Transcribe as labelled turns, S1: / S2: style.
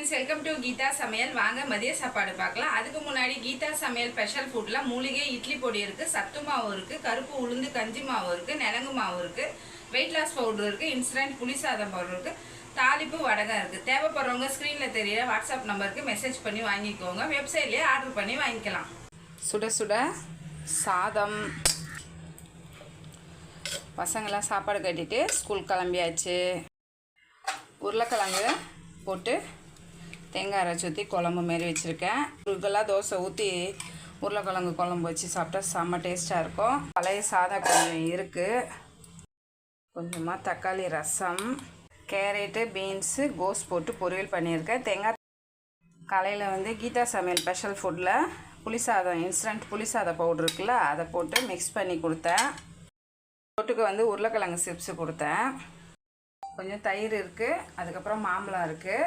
S1: Friends, welcome to Geetha சமையல். வாங்க மதிய சாப்பாடு பார்க்கலாம். அதுக்கு முன்னாடி கீதா சமையல் ஸ்பெஷல் ஃபுட்ல மூலிகை இட்லி பொடி இருக்குது, சத்து மாவு இருக்குது, கருப்பு உளுந்து கஞ்சி மாவு இருக்குது, நிலங்கு மாவு இருக்குது, வெயிட் லாஸ் பவுடர் இருக்குது, இன்ஸ்டன்ட் புளி சாதம் பவுடர் இருக்குது, தாளிப்பு வடகம் இருக்குது. தேவைப்படுறவங்க ஸ்க்ரீனில் தெரியிற வாட்ஸ்அப் நம்பருக்கு மெசேஜ் பண்ணி வாங்கிக்கோங்க. வெப்சைட்லேயே ஆர்டர் பண்ணி வாங்கிக்கலாம். சுட சுட சாதம். பசங்களாம் சாப்பாடு கட்டிட்டு ஸ்கூல் கிளம்பியாச்சு. உருளைக்கிழங்கு போட்டு தேங்காய் அரைச்சி ஊற்றி குழம்பு மாரி வச்சுருக்கேன். உருக்கெல்லாம் தோசை ஊற்றி உருளைக்கிழங்கு குழம்பு வச்சு சாப்பிட்டா செம்ம டேஸ்ட்டாக இருக்கும். பழைய சாதம் கொஞ்சம் இருக்குது. கொஞ்சமாக தக்காளி ரசம், கேரட்டு, பீன்ஸு, கோஸ் போட்டு பொரியல் பண்ணியிருக்கேன். தேங்காய் காலையில் கீதா சமையல் ஸ்பெஷல் ஃபுட்டில் புளி சாதம், இன்ஸ்டன்ட் புளி சாதம் பவுடர் இருக்குல்ல, அதை போட்டு மிக்ஸ் பண்ணி கொடுத்தேன். தொட்டுக்கு உருளைக்கிழங்கு சிப்ஸு கொடுத்தேன். கொஞ்சம் தயிர் இருக்குது, அதுக்கப்புறம் மாம்பழம் இருக்குது.